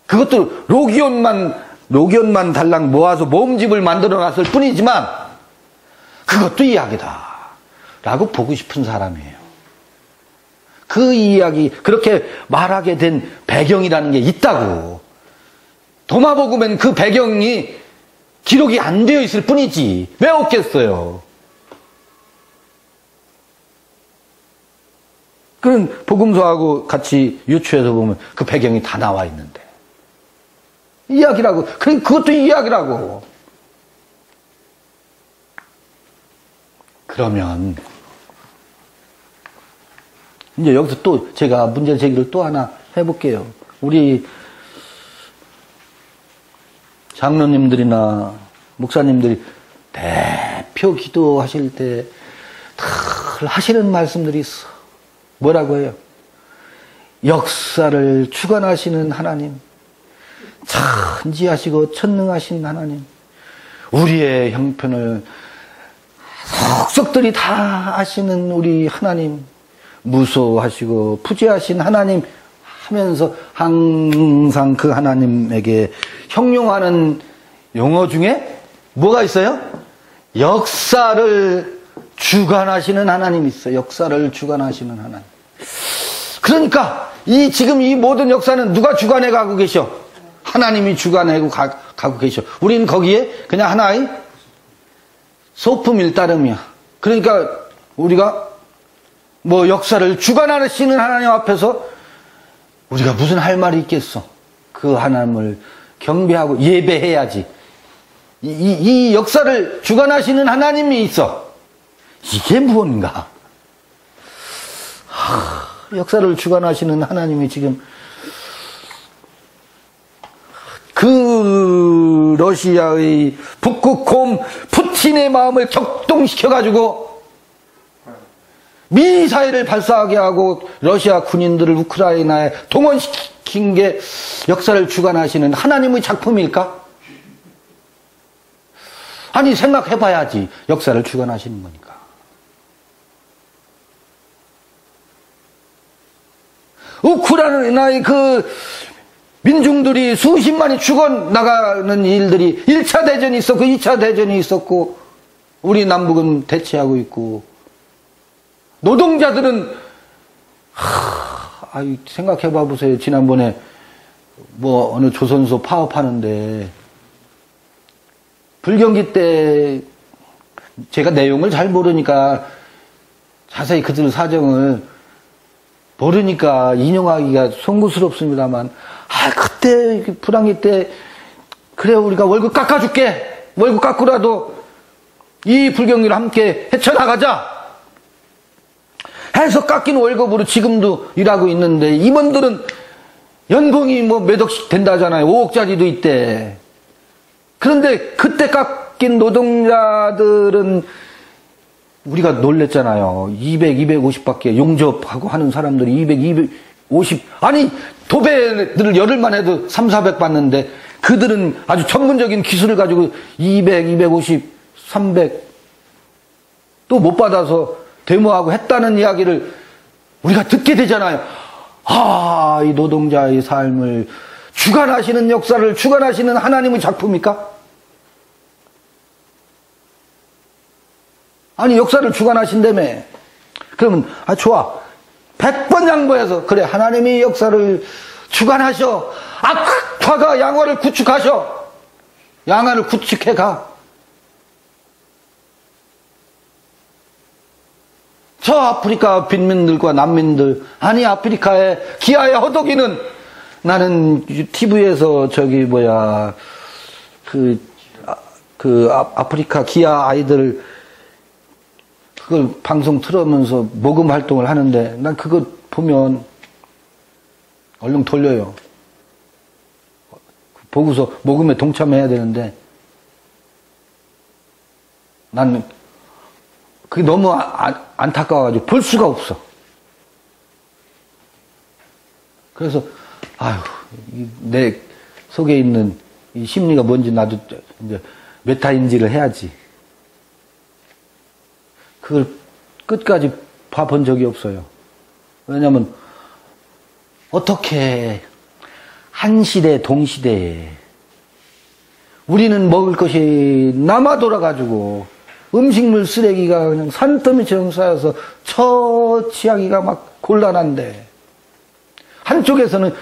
그것도 로기온만 달랑 모아서 모음집을 만들어 놨을 뿐이지만 그것도 이야기다 라고 보고 싶은 사람이에요. 그 이야기 그렇게 말하게 된 배경이라는 게 있다고. 도마복음엔 그 배경이 기록이 안 되어 있을 뿐이지 왜 없겠어요. 그런 복음서하고 같이 유추해서 보면 그 배경이 다 나와 있는데 이야기라고. 그것도 이야기라고. 그러면 이제 여기서 또 제가 문제 제기를 또 하나 해볼게요. 우리 장로님들이나 목사님들이 대표 기도하실 때 늘 하시는 말씀들이 있어. 뭐라고 해요? 역사를 주관하시는 하나님, 천지하시고 천능하신 하나님, 우리의 형편을 속속들이 다 아시는 우리 하나님, 무소하시고 부재하신 하나님 하면서 항상 그 하나님에게 형용하는 용어 중에 뭐가 있어요? 역사를 주관하시는 하나님이 있어요. 역사를 주관하시는 하나님. 그러니까 지금 이 모든 역사는 누가 주관해 가고 계셔? 하나님이 주관하고 가고 계셔. 우리는 거기에 그냥 하나의 소품일 따름이야. 그러니까 우리가 뭐 역사를 주관하시는 하나님 앞에서 우리가 무슨 할 말이 있겠어? 그 하나님을 경배하고 예배해야지. 이 역사를 주관하시는 하나님이 있어. 이게 무엇인가? 역사를 주관하시는 하나님이 지금 그 러시아의 북극곰 푸틴의 마음을 격동시켜가지고 미사일을 발사하게 하고 러시아 군인들을 우크라이나에 동원시킨 게 역사를 주관하시는 하나님의 작품일까? 아니, 생각해봐야지. 역사를 주관하시는 거니까. 우크라이나의 그 민중들이 수십만이 죽어나가는 일들이 1차 대전이 있었고 2차 대전이 있었고 우리 남북은 대치하고 있고 노동자들은 생각해봐 보세요. 지난번에 뭐 어느 조선소 파업하는데 불경기 때 제가 내용을 잘 모르니까 자세히 그들 사정을 모르니까 인용하기가 송구스럽습니다만 그때 불황기 때 그래 우리가 월급 깎아줄게. 월급 깎고라도 이 불경기를 함께 헤쳐나가자 해서 깎인 월급으로 지금도 일하고 있는데 임원들은 연봉이 뭐 몇 억씩 된다잖아요. 5억짜리도 있대. 그런데 그때 깎인 노동자들은 우리가 놀랬잖아요. 200, 250밖에 용접하고 하는 사람들이 200, 250 아니 도배를 열흘만 해도 3, 400 받는데 그들은 아주 전문적인 기술을 가지고 200, 250, 300 또 못 받아서 데모하고 했다는 이야기를 우리가 듣게 되잖아요. 이 노동자의 삶을 주관하시는 역사를 주관하시는 하나님의 작품입니까? 아니 역사를 주관하신다며. 그러면 좋아. 100번 양보해서 그래 하나님이 역사를 주관하셔. 악화가 양화를 구축하셔. 양화를 구축해가. 저 아프리카 빈민들과 난민들 아니 아프리카의 기아의 허덕이는 나는 TV에서 아프리카 기아 아이들 그걸 방송 틀으면서 모금 활동을 하는데 난 그거 보면 얼른 돌려요. 보고서 모금에 동참해야 되는데 난 그게 너무 안타까워가지고 볼 수가 없어. 그래서 내 속에 있는 이 심리가 뭔지 나도 이제 메타인지를 해야지. 그걸 끝까지 봐본 적이 없어요. 왜냐면 어떻게 한 시대 동시대에 우리는 먹을 것이 남아 돌아가지고 음식물 쓰레기가 그냥 산더미처럼 쌓여서 처치하기가 막 곤란한데 한쪽에서는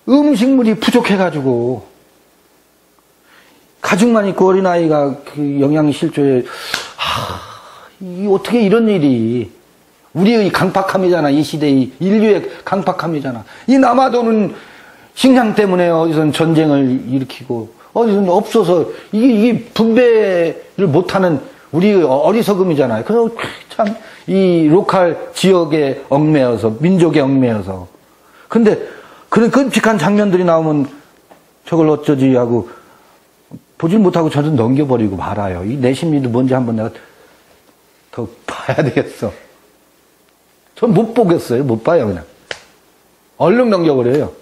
음식물이 부족해가지고 가죽만 있고 어린아이가 그 영양실조에 어떻게 이런 일이 우리의 강팍함이잖아. 이 시대의 인류의 강팍함이잖아. 이 남아도는 식량 때문에 어디선 전쟁을 일으키고 어디선 없어서 이게 분배를 못하는 우리 어리석음이잖아요. 그래서 참, 이 로컬 지역에 얽매여서, 민족에 얽매여서. 근데, 그런 끔찍한 장면들이 나오면 저걸 어쩌지 하고, 보질 못하고 저도 넘겨버리고 말아요. 이 내 심리도 뭔지 한번 내가 더 봐야 되겠어. 전 못 보겠어요. 못 봐요, 그냥. 얼른 넘겨버려요.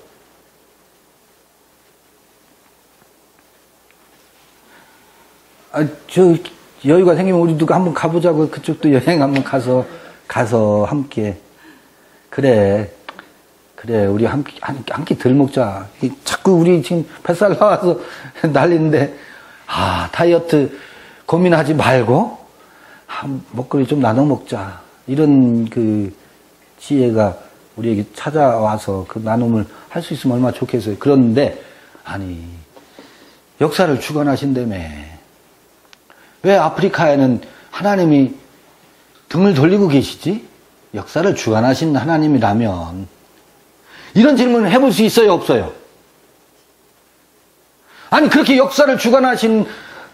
여유가 생기면 우리도 한번 가보자고. 그쪽도 여행 한번 가서 함께. 그래, 우리 함께 들 먹자. 자꾸 우리 지금 뱃살 나와서 난리인데, 다이어트 고민하지 말고, 먹거리 좀 나눠 먹자. 이런 지혜가 우리에게 찾아와서 그 나눔을 할 수 있으면 얼마나 좋겠어요. 그런데, 역사를 주관하신다며. 왜 아프리카에는 하나님이 등을 돌리고 계시지? 역사를 주관하신 하나님이라면 이런 질문을 해볼 수 있어요, 없어요? 아니, 그렇게 역사를 주관하신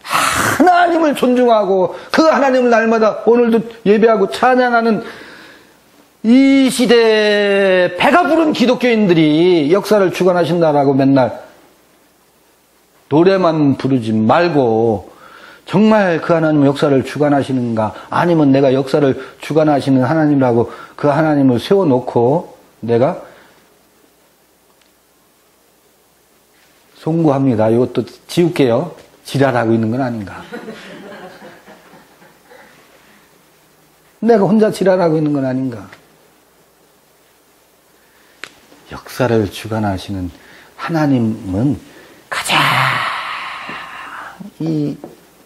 하나님을 존중하고 그 하나님을 날마다 오늘도 예배하고 찬양하는 이 시대에 배가 부른 기독교인들이 역사를 주관하신다라고 맨날 노래만 부르지 말고 정말 그 하나님은 역사를 주관하시는가? 아니면 내가 역사를 주관하시는 하나님이라고 그 하나님을 세워놓고 내가 송구합니다. 이것도 지울게요. 지랄하고 있는 건 아닌가? 내가 혼자 지랄하고 있는 건 아닌가? 역사를 주관하시는 하나님은 가장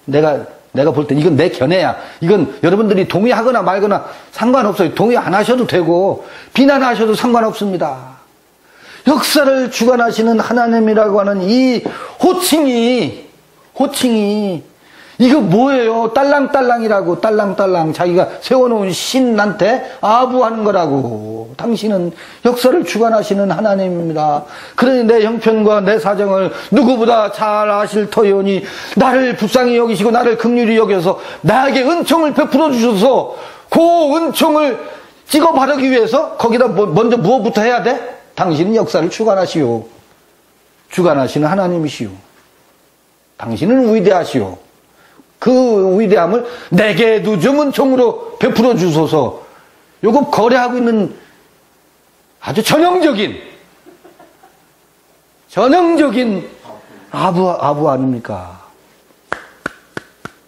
내가 볼 땐 이건 내 견해야. 이건 여러분들이 동의하거나 말거나 상관없어요. 동의 안 하셔도 되고 비난하셔도 상관없습니다. 역사를 주관하시는 하나님이라고 하는 이 호칭이 이거 뭐예요? 딸랑딸랑이라고. 딸랑딸랑 자기가 세워놓은 신한테 아부하는 거라고. 당신은 역사를 주관하시는 하나님입니다. 그러니 내 형편과 내 사정을 누구보다 잘 아실 터이오니 나를 불쌍히 여기시고 나를 긍휼히 여겨서 나에게 은총을 베풀어 주셔서 그 은총을 찍어 바르기 위해서 거기다 먼저 무엇부터 해야 돼? 당신은 역사를 주관하시오. 주관하시는 하나님이시오. 당신은 위대하시오. 그 위대함을 내게도 좀 은총으로 베풀어 주소서. 요거 거래하고 있는 아주 전형적인 아부 아닙니까?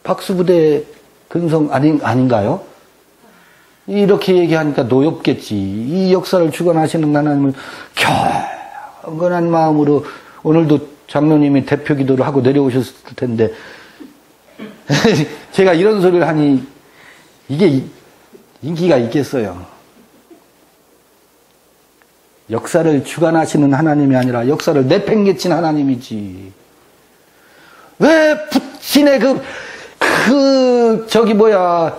박수부대 근성 아닌가요? 이렇게 얘기하니까 노엽겠지. 이 역사를 주관하시는 하나님을 경건한 마음으로 오늘도 장로님이 대표 기도를 하고 내려오셨을 텐데 제가 이런 소리를 하니 이게 인기가 있겠어요. 역사를 주관하시는 하나님이 아니라 역사를 내팽개친 하나님이지. 왜 부친의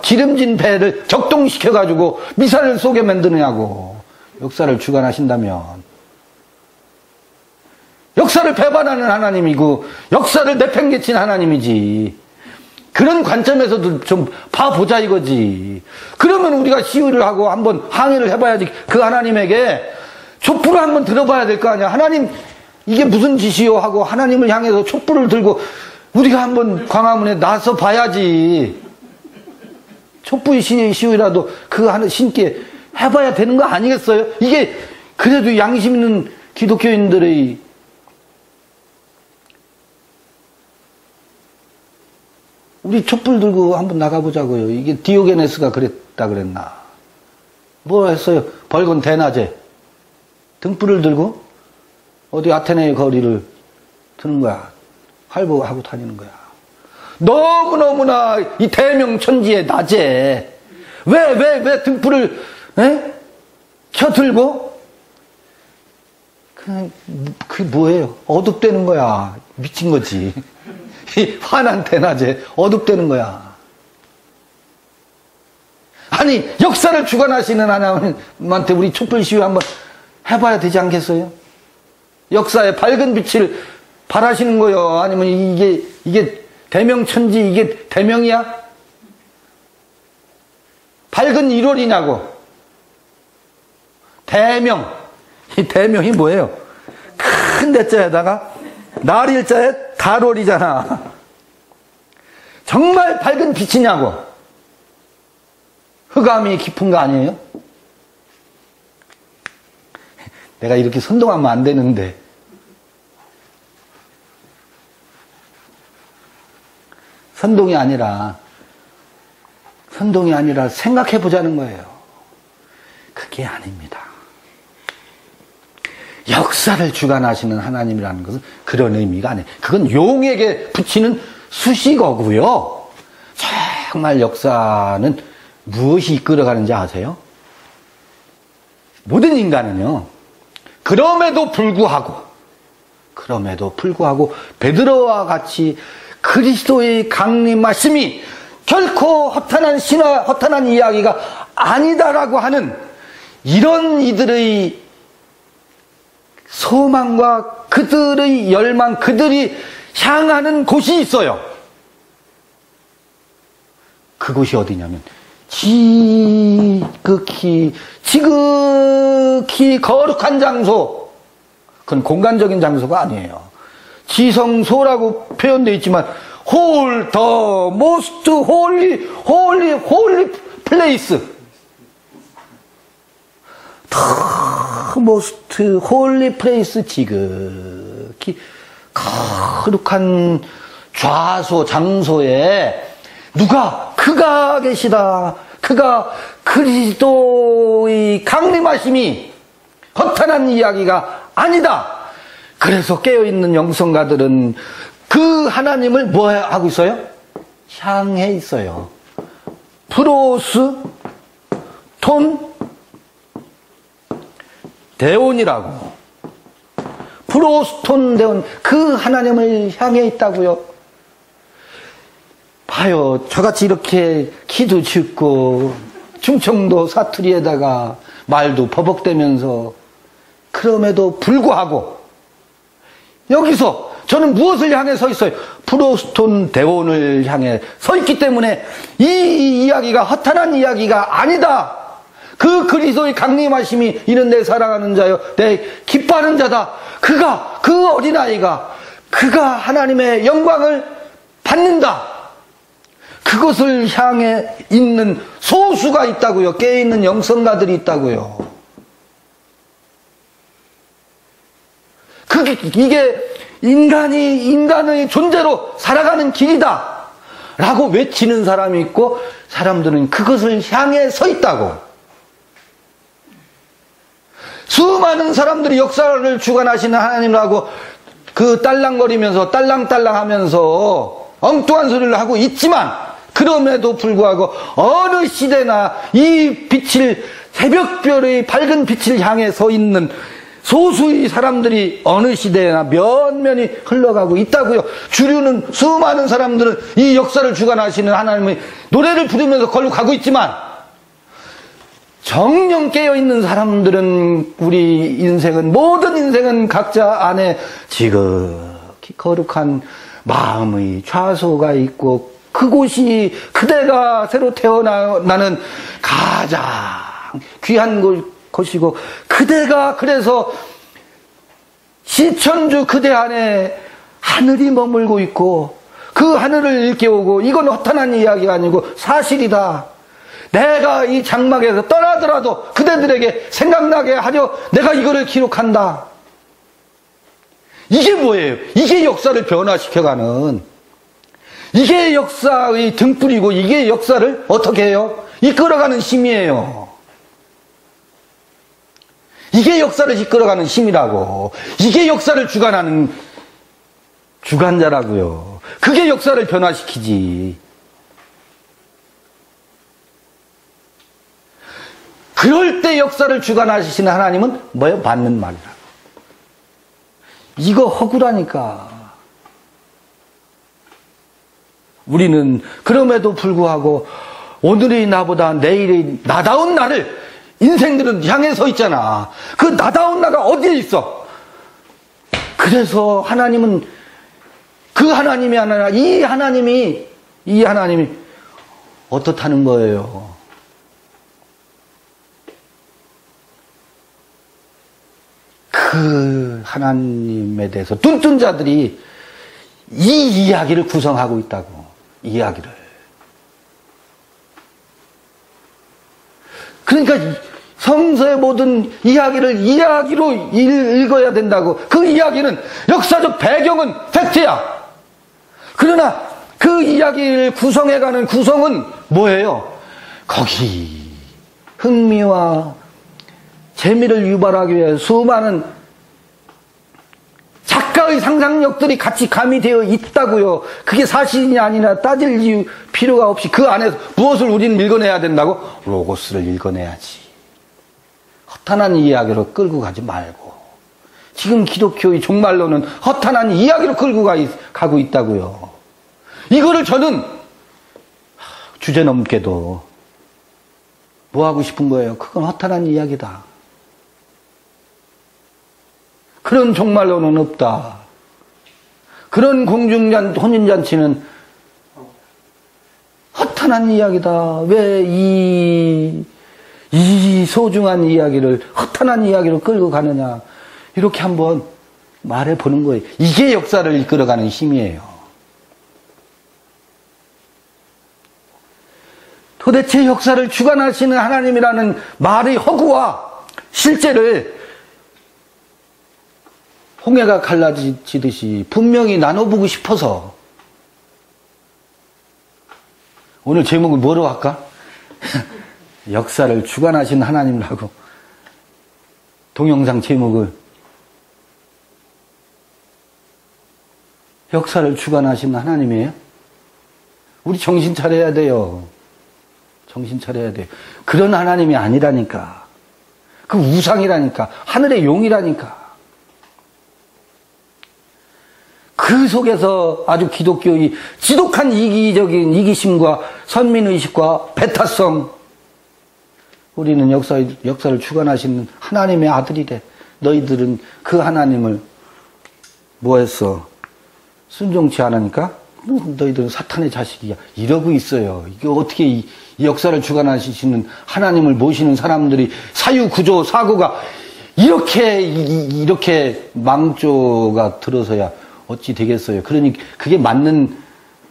기름진 배를 격동시켜가지고 미사를 쏘게 만드느냐고. 역사를 주관하신다면. 역사를 배반하는 하나님이고 역사를 내팽개친 하나님이지. 그런 관점에서도 좀 봐보자 이거지. 그러면 우리가 시위를 하고 한번 항의를 해봐야지. 그 하나님에게 촛불을 한번 들어봐야 될 거 아니야. 하나님 이게 무슨 짓이요 하고 하나님을 향해서 촛불을 들고 우리가 한번 광화문에 나서 봐야지. 촛불 시위라도 그 신께 해봐야 되는 거 아니겠어요? 이게 그래도 양심 있는 기독교인들의 우리 촛불 들고 한번 나가보자고요. 이게 디오게네스가 그랬다 그랬나? 뭐 했어요? 벌건 대낮에 등불을 들고 어디 아테네의 거리를 드는 거야. 활보하고 다니는 거야. 너무너무나 이 대명천지의 낮에 왜 등불을 켜들고 그게 뭐예요? 어둡대는 거야. 미친 거지. 이 환한 대낮에 어둡대는 거야. 아니 역사를 주관하시는 하나님한테 우리 촛불 시위 한번 해봐야 되지 않겠어요? 역사의 밝은 빛을 발하시는 거요. 아니면 이게 대명천지 이게 대명이야? 밝은 1월이냐고. 대명. 이 대명이 뭐예요? 큰 대자에다가 날일자에 달월이잖아. 정말 밝은 빛이냐고. 흑암이 깊은 거 아니에요? 내가 이렇게 선동하면 안 되는데. 선동이 아니라 생각해 보자는 거예요. 그게 아닙니다. 역사를 주관하시는 하나님이라는 것은 그런 의미가 아니에요. 그건 용에게 붙이는 수식어고요. 정말 역사는 무엇이 이끌어가는지 아세요? 모든 인간은요. 그럼에도 불구하고 베드로와 같이 그리스도의 강림하심이 결코 허탄한 이야기가 아니다라고 하는 이런 이들의 소망과 그들의 열망, 그들이 향하는 곳이 있어요. 그곳이 어디냐면 지극히 거룩한 장소. 그건 공간적인 장소가 아니에요. 지성소라고 표현되어 있지만 홀 더 모스트 홀리 플레이스, 더 모스트 홀리 플레이스, 지극히 거룩한 좌소 장소에 그가 계시다. 그가 그리스도의 강림하심이 허탄한 이야기가 아니다. 그래서 깨어있는 영성가들은 그 하나님을 뭐 하고 있어요? 향해 있어요. 프로스 톤 데온이라고. 프로스톤 데온, 그 하나님을 향해 있다고요. 봐요. 저같이 이렇게 키도 짙고 충청도 사투리에다가 말도 버벅대면서 그럼에도 불구하고 여기서 저는 무엇을 향해 서 있어요? 프로스톤 대원을 향해 서 있기 때문에 이 이야기가 허탄한 이야기가 아니다. 그 그리스도의 강림하심이 이는 내 사랑하는 자요 내 기뻐하는 자다. 그 어린아이가 그가 하나님의 영광을 받는다. 그것을 향해 있는 소수가 있다고요. 깨어있는 영성가들이 있다고요. 이게 인간의 존재로 살아가는 길이다 라고 외치는 사람이 있고, 사람들은 그것을 향해 서 있다고. 수많은 사람들이 역사를 주관하시는 하나님이라고 그 딸랑거리면서 딸랑딸랑 하면서 엉뚱한 소리를 하고 있지만, 그럼에도 불구하고 어느 시대나 이 빛을, 새벽별의 밝은 빛을 향해 서 있는 소수의 사람들이 어느 시대나 면면이 흘러가고 있다고요. 주류는, 수많은 사람들은 이 역사를 주관하시는 하나님의 노래를 부르면서 거룩하고 있지만, 정령 깨어있는 사람들은 우리 인생은, 모든 인생은 각자 안에 지극히 거룩한 마음의 좌소가 있고, 그곳이 그대가 새로 태어나는 가장 귀한 곳이고, 그대가 그래서 시천주 그대 안에 하늘이 머물고 있고, 그 하늘을 일깨우고, 이건 허탄한 이야기가 아니고 사실이다. 내가 이 장막에서 떠나더라도 그대들에게 생각나게 하려 내가 이거를 기록한다. 이게 뭐예요? 이게 역사를 변화시켜가는, 이게 역사의 등불이고, 이게 역사를 어떻게 해요? 이끌어가는 힘이에요. 이게 역사를 이끌어가는 힘이라고. 이게 역사를 주관하는 주관자라고요. 그게 역사를 변화시키지. 그럴 때 역사를 주관하시는 하나님은 뭐예요? 맞는 말이라. 이거 허구라니까. 우리는 그럼에도 불구하고 오늘의 나보다 내일의 나다운 나를 인생들은 향해 서 있잖아. 그 나다운 나가 어디에 있어? 그래서 하나님은, 그 하나님이 아니라 이 하나님이 어떻다는 거예요? 그 하나님에 대해서 눈뜬 자들이 이 이야기를 구성하고 있다고. 이야기를. 그러니까 성서의 모든 이야기를 이야기로 읽어야 된다고. 그 이야기는 역사적 배경은 팩트야. 그러나 그 이야기를 구성해가는 구성은 뭐예요? 거기 흥미와 재미를 유발하기 위해 수많은 작가의 상상력들이 같이 가미되어 있다고요. 그게 사실이냐 아니냐 따질 이유 필요가 없이 그 안에서 무엇을 우리는 읽어내야 된다고? 로고스를 읽어내야지. 허탄한 이야기로 끌고 가지 말고. 지금 기독교의 종말론은 허탄한 이야기로 끌고 가고 있다고요. 이거를 저는 주제넘게도 뭐 하고 싶은 거예요? 그건 허탄한 이야기다. 그런 종말론은 없다. 그런 혼인잔치는 허탄한 이야기다. 왜 이 소중한 이야기를 허탄한 이야기로 끌고 가느냐. 이렇게 한번 말해보는 거예요. 이게 역사를 이끌어가는 힘이에요. 도대체 역사를 주관하시는 하나님이라는 말의 허구와 실제를 홍해가 갈라지듯이 분명히 나눠보고 싶어서 오늘 제목을 뭐로 할까? 역사를 주관하시는 하나님이라고 동영상 제목을 역사를 주관하시는 하나님이에요? 우리 정신 차려야 돼요. 정신 차려야 돼요. 그런 하나님이 아니라니까. 그 우상이라니까. 하늘의 용이라니까. 그 속에서 아주 기독교의 지독한 이기적인 이기심과 선민의식과 배타성. 우리는 역사를 주관하시는 하나님의 아들이래. 너희들은 그 하나님을 뭐 했어? 순종치 않으니까? 너희들은 사탄의 자식이야. 이러고 있어요. 이게 어떻게 이 역사를 주관하시는 하나님을 모시는 사람들이 사유구조, 사고가 이렇게 망조가 들어서야 어찌 되겠어요? 그러니 그게 맞는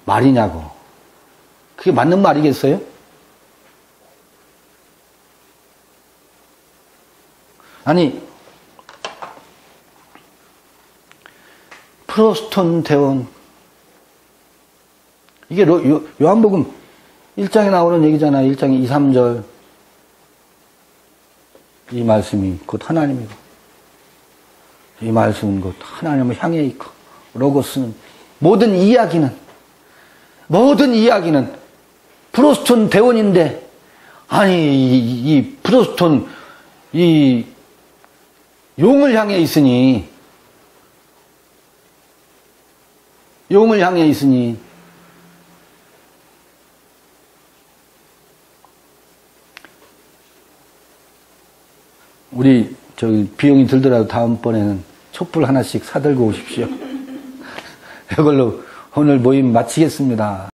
말이냐고. 그게 맞는 말이겠어요? 아니, 프로스톤 대원. 이게 요한복음 1장에 나오는 얘기잖아요. 1장 2, 3절. 이 말씀이 곧 하나님이고, 이 말씀은 곧 하나님을 향해 있고, 로고스는 모든 이야기는 프로스톤 대원인데, 아니, 이 프로스톤, 이 용을 향해 있으니, 우리 비용이 들더라도 다음번에는 촛불 하나씩 사들고 오십시오. 이걸로 오늘 모임 마치겠습니다.